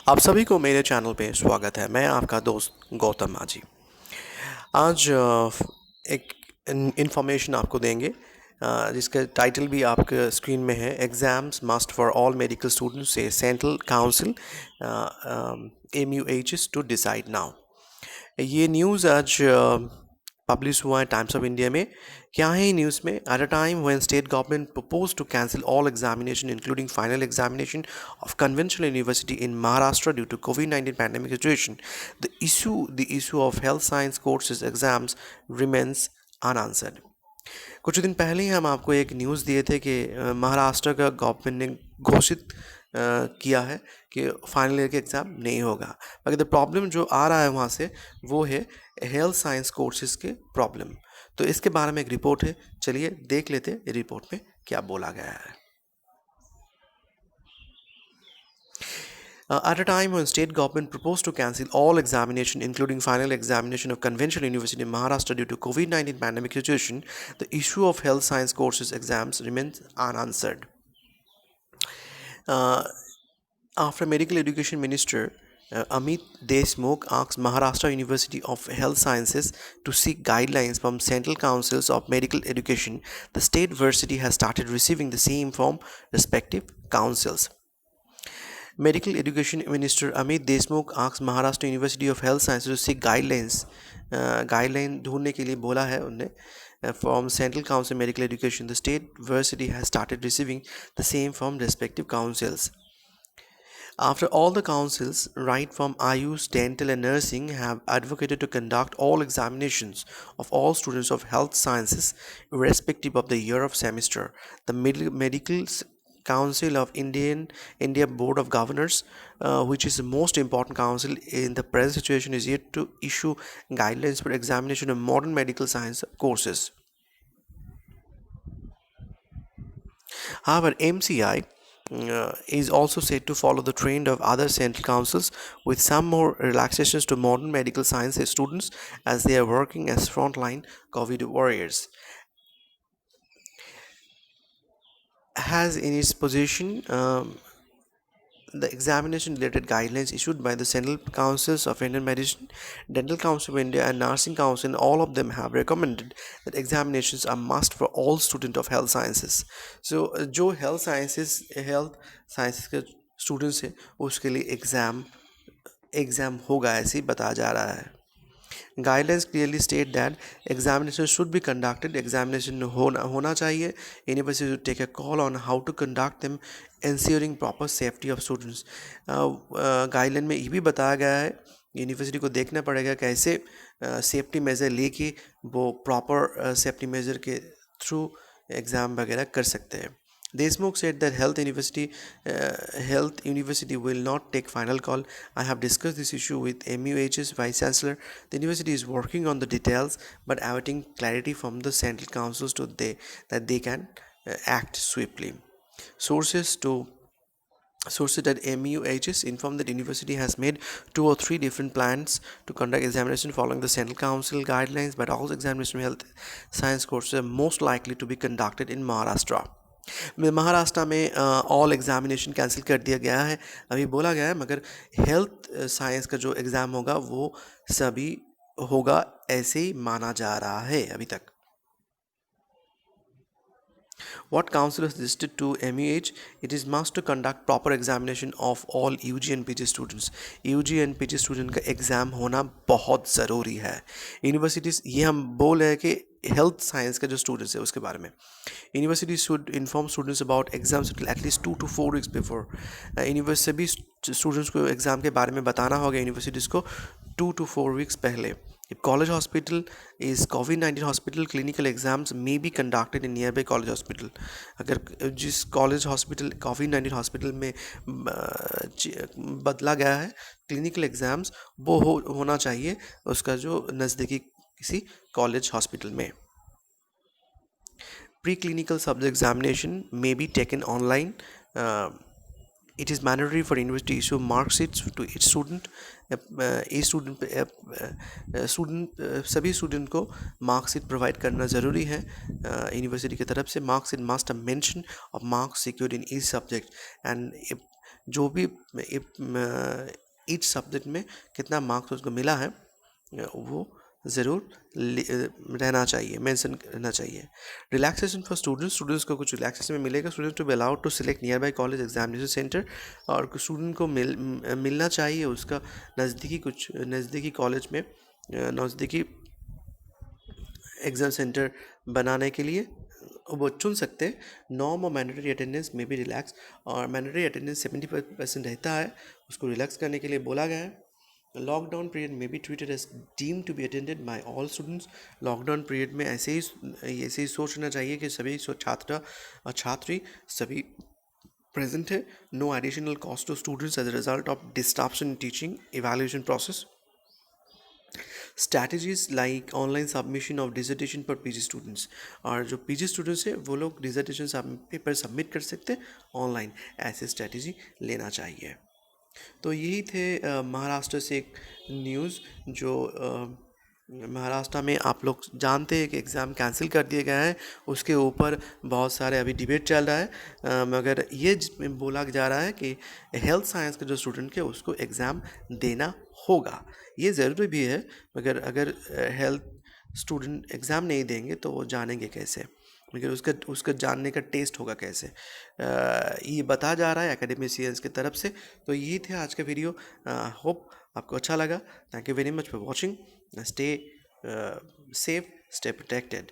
आप सभी को मेरे चैनल पे स्वागत है। मैं आपका दोस्त गौतम माझी। आज एक इंफॉर्मेशन आपको देंगे जिसका टाइटल भी आपके स्क्रीन में है। Exams must for all medical students say central council MUHs to decide now. ये न्यूज़ आज पब्लिश हुआ है टाइम्स ऑफ इंडिया में। क्या है न्यूज़ में? At a time when state government propose to cancel all examination including final examination of conventional university in Maharashtra due to COVID-19 pandemic situation, the issue of health science courses exams remains unanswered. कुछ दिन पहले ही हम आपको एक news दिए थे कि महाराष्ट्र का गवर्नमेंट ने घोषित किया है कि फाइनल ईयर के एग्ज़ाम नहीं होगा। मगर द प्रॉब्लम जो आ रहा है वहाँ से वो है हेल्थ साइंस कोर्सेज़ के प्रॉब्लम। तो इसके बारे में एक रिपोर्ट है, चलिए देख लेते हैं रिपोर्ट में क्या बोला गया है। At a time when state government proposed to cancel all examination, including final examination of conventional university in Maharashtra due to COVID-19 pandemic situation, the issue of health science courses exams remains unanswered. Uh, After Medical Education Minister Amit Deshmukh asked Maharashtra University of Health Sciences to seek guidelines from Central Councils of Medical Education, the state university has started receiving the same from respective councils. Medical Education Minister Amit Deshmukh asked Maharashtra University of Health Sciences to seek guideline ढूंढने के लिए बोला है उनने from Central Council Medical Education. The state university has started receiving the same from respective councils. After all the councils, right from Ayush, dental and nursing, have advocated to conduct all examinations of all students of health sciences irrespective of the year of semester, the medical Council of India Board of Governors, which is the most important council in the present situation, is yet to issue guidelines for examination of modern medical science courses. However, MCI is also said to follow the trend of other central councils with some more relaxations to modern medical science students as they are working as frontline COVID warriors. Has in its position the examination related guidelines issued by the Central Councils of Indian Medicine, Dental Council of India, and Nursing Council, and all of them have recommended that examinations are must for all students of health sciences. So, जो health sciences के students हैं उसके लिए exam होगा ऐसे ही बताया जा रहा है. Guidelines clearly state that examination should be conducted. Examination होना चाहिए. University should take a call on how to conduct them, ensuring proper safety of students. Guideline में ये भी बताया गया है यूनिवर्सिटी को देखना पड़ेगा कैसे सेफ्टी मेजर लेके वो प्रॉपर सेफ्टी मेजर के थ्रू एग्ज़ाम वगैरह कर सकते हैं. Deshmukh said that Health University will not take final call. I have discussed this issue with MUH's Vice Chancellor. The university is working on the details but awaiting clarity from the central councils that they can act swiftly. Sources at MUHS informed that university has made 2 or 3 different plans to conduct examination following the central council guidelines, but all examination health science courses are most likely to be conducted in Maharashtra. Maharashtra में all examination cancel कर दिया गया है, अभी बोला गया है, मगर हेल्थ साइंस का जो एग्ज़ाम होगा वो सभी होगा ऐसे ही माना जा रहा है अभी तक. What council has suggested to MEH? It is must to conduct proper examination of all UG and PG students. UG and PG student का एग्ज़ाम होना बहुत ज़रूरी है. यूनिवर्सिटीज़ ये हम बोल रहे हैं कि हेल्थ साइंस का जो स्टूडेंट्स है उसके बारे में university should inform students about exams at least 2 to 4 weeks before. University सभी स्टूडेंट्स को एग्ज़ाम के बारे में बताना होगा यूनिवर्सिटीज़ को 2 to 4 weeks पहले. If college hospital is COVID-19 hospital, clinical exams may be conducted in nearby college hospital. अगर जिस कॉलेज हॉस्पिटल COVID-19 हॉस्पिटल में बदला गया है क्लिनिकल एग्ज़ाम्स वो होना चाहिए उसका जो नज़दीकी किसी कॉलेज हॉस्पिटल में. Preclinical subject examination may be taken online. It is mandatory for university to issue mark sheets to its student. सभी स्टूडेंट को मार्कशीट प्रोवाइड करना ज़रूरी है यूनिवर्सिटी की तरफ से. Marksheet must mention of marks secured in each subject and जो भी ईच सब्जेक्ट में कितना मार्क्स उसको मिला है वो ज़रूर रहना चाहिए, मेंशन रहना चाहिए। रिलैक्सेशन फॉर स्टूडेंट्स, स्टूडेंट्स को कुछ रिलैक्सेशन में मिलेगा। Students to be allowed to select nearby college examination centre, और स्टूडेंट को मिलना चाहिए उसका नज़दीकी कॉलेज में नज़दीकी एग्ज़ाम सेंटर बनाने के लिए वो चुन सकते हैं। नॉर्म और मैंडेटरी अटेंडेंस में भी रिलैक्स, और मैंडेटरी अटेंडेंस 70% रहता है, उसको रिलैक्स करने के लिए बोला गया है। लॉकडाउन पीरियड में be treated as deem to be attended by all students. Lockdown period में ऐसे ही सोचना चाहिए कि सभी छात्र और छात्री सभी प्रेजेंट है। No additional cost to students as a result of disruption in teaching evaluation process. Strategies like online submission of dissertation पर पीजी स्टूडेंट्स, और जो पीजी स्टूडेंट्स हैं वो लोग डिजर्टेशन पेपर सबमिट कर सकते हैं ऑनलाइन, ऐसे स्ट्रैटेजी लेना चाहिए। तो यही थे महाराष्ट्र से एक न्यूज़ जो महाराष्ट्र में आप लोग जानते हैं कि एग्ज़ाम कैंसिल कर दिए गए हैं, उसके ऊपर बहुत सारे अभी डिबेट चल रहा है। मगर ये बोला जा रहा है कि हेल्थ साइंस के जो स्टूडेंट के उसको एग्ज़ाम देना होगा, ये ज़रूरी भी है। मगर अगर हेल्थ स्टूडेंट एग्ज़ाम नहीं देंगे तो वो जानेंगे कैसे, मगर उसका उसका जानने का टेस्ट होगा कैसे, ये बता जा रहा है एकेडमिशियंस की तरफ से। तो यही थे आज का वीडियो, होप आपको अच्छा लगा। Thank you very much for watching. Stay safe, stay protected.